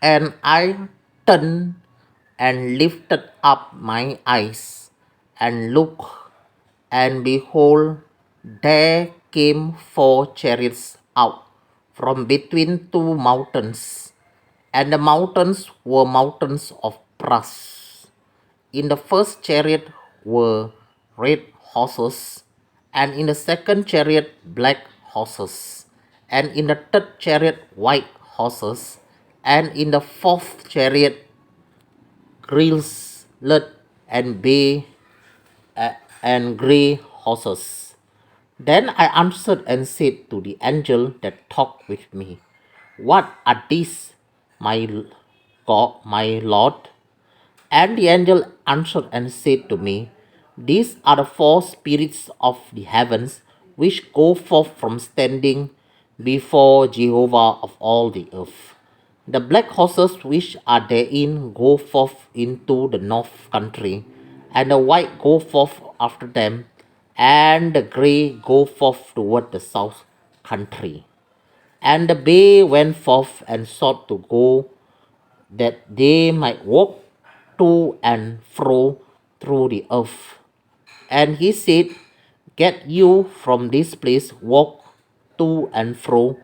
And I turned and lifted up my eyes and looked, and behold, there came 4 chariots out from between 2 mountains, and the mountains were mountains of brass. In the first chariot were red horses, and in the second chariot black horses, and in the third chariot white horses, and in the fourth chariot scarlet and bay and grey horses. Then I answered and said to the angel that talked with me, "What are these, my God, my Lord?" And the angel answered and said to me, "These are the 4 spirits of the heavens which go forth from standing before Jehovah of all the earth. The black horses which are therein go forth into the north country, and the white go forth after them, and the grey go forth toward the south country." And the bay went forth and sought to go, that they might walk to and fro through the earth. And he said, "Get you from this place, walk to and fro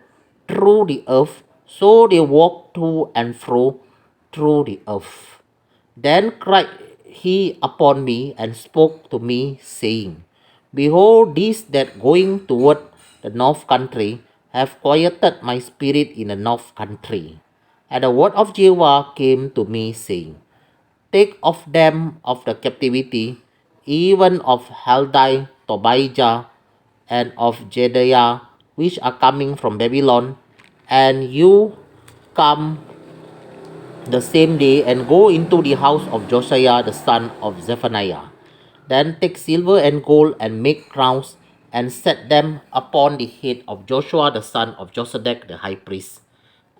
through the earth." So they walked to and fro through the earth. Then cried he upon me and spoke to me, saying, "Behold, these that going toward the north country have quieted my spirit in the north country." And the word of Jehovah came to me, saying, "Take of them of the captivity, even of Heldai, Tobijah, and of Jedaiah, which are coming from Babylon, and you come the same day and go into the house of Josiah the son of Zephaniah. Then take silver and gold and make crowns and set them upon the head of Joshua the son of Josedek the high priest,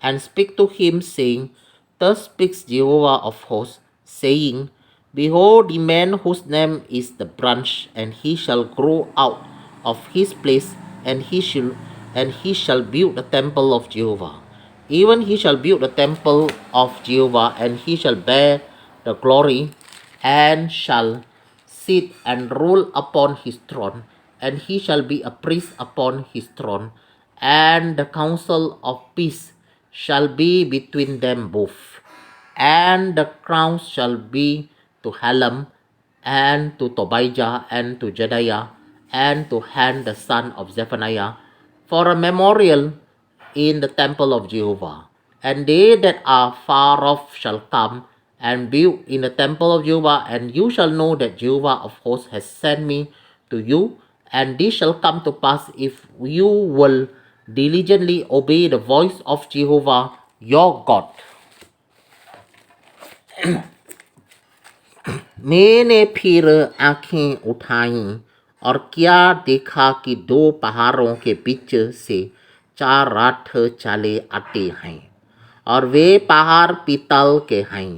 and speak to him, saying, Thus speaks Jehovah of hosts, saying, Behold, the man whose name is the branch, and he shall grow out of his place, and he shall build the temple of Jehovah. Even he shall build the temple of Jehovah, and he shall bear the glory, and shall sit and rule upon his throne, and he shall be a priest upon his throne, and the counsel of peace shall be between them both. And the crowns shall be to Hallam, and to Tobijah, and to Jedaiah, and to Han the son of Zephaniah, for a memorial in the temple of Jehovah. And they that are far off shall come and build in the temple of Jehovah, and you shall know that Jehovah of hosts has sent me to you. And this shall come to pass if you will diligently obey the voice of Jehovah your God. मैंने फिर आंखें उठाईं और क्या देखा कि 2 पहाड़ों के बीच से 4 रथ चले आते हैं, और वे पहाड़ पीतल के हैं।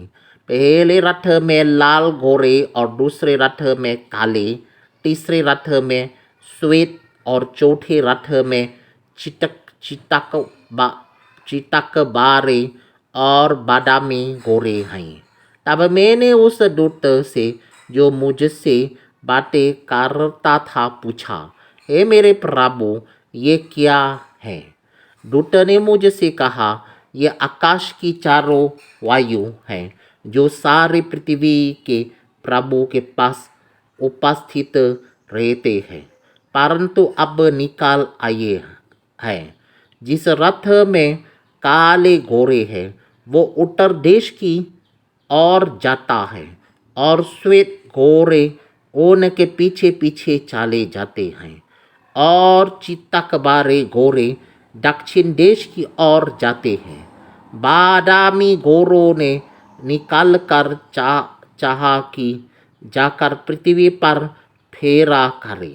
पहले रथ में लाल घोड़े और दूसरे रथ में काले, तीसरे रथ में श्वेत और चौथे रथ में चितकबारे और बादामी घोड़े हैं। तब मैंने उस दूत से जो मुझसे बातें करता था पूछा, हे मेरे प्रभु, ये क्या है? दूत ने मुझसे कहा, ये आकाश की चारों वायु हैं जो सारी पृथ्वी के प्रभु के पास उपस्थित रहते हैं। परंतु अब निकाल आए हैं। जिस रथ में काले घोड़े हैं वो उत्तर देश की ओर जाता है, और श्वेत घोड़े उनके पीछे पीछे चले जाते हैं, और चितकबारे घोड़े दक्षिण देश की ओर जाते हैं। बादामी घोड़ों ने निकाल कर चाहा कि जाकर पृथ्वी पर फेरा करे।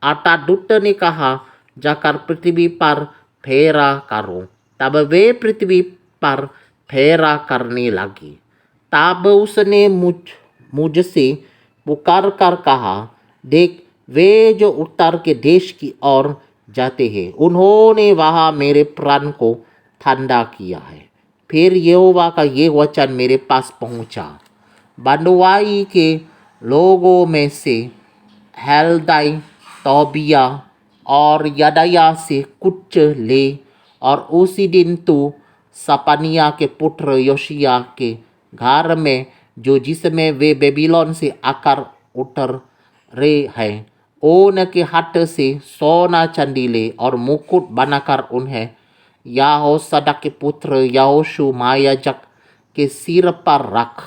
अतः दूत ने कहा, जाकर पृथ्वी पर फेरा करो। तब वे पृथ्वी पर फेरा करने लगे। तब उसने मुझसे पुकार कर कहा, देख, वे जो उत्तर के देश की ओर जाते हैं, उन्होंने वहाँ मेरे प्राण को ठंडा किया है। फिर यहोवा का ये वचन मेरे पास पहुंचा, बंधुआई के लोगों में से हेल्दाई, तोबिया और यदाया से कुछ ले, और उसी दिन तू सपनिया के पुत्र योशिया के घर में, जो जिसमें वे बेबीलोन से आकर उतर रहे हैं, उनके हाथ से सोना चांदी ले और मुकुट बनाकर उन्हें याहोसदा के पुत्र यहोशू याजक के सिर पर रख,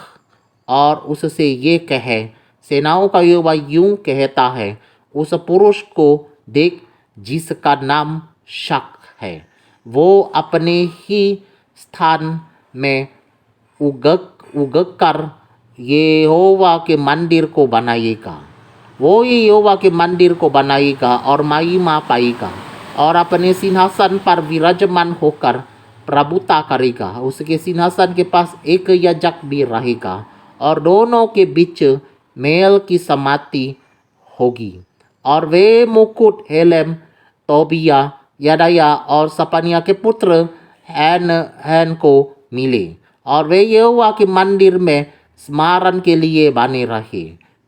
और उससे ये कहे, सेनाओं का यहोवा यूं कहता है, उस पुरुष को देख जिसका नाम शक है, वो अपने ही स्थान में उगक कर यहोवा के मंदिर को बनाएगा। वो ही यहोवा के मंदिर को बनाएगा और महिमा पाएगा, और अपने सिंहासन पर विराजमान होकर प्रभुता करेगा। उसके सिंहासन के पास एक याजक भी रहेगा, और दोनों के बीच मेल की समाप्ति होगी। और वे मुकुट हेलेम, तोबिया, यदाया और सपनिया के पुत्र हैन को मिले, और वे यहोवा के मंदिर में स्मरण के लिए बने रहे।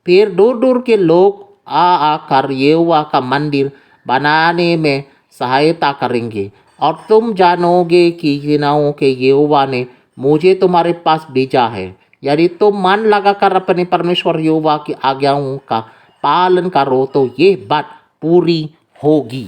फिर दूर दूर के लोग आकर यहोवा का मंदिर बनाने में सहायता करेंगे, और तुम जानोगे कि सेनाओं के यहोवा ने मुझे तुम्हारे पास भेजा है। यदि तुम मन लगाकर अपने परमेश्वर यहोवा की आज्ञाओं का पालन करो तो ये बात पूरी होगी।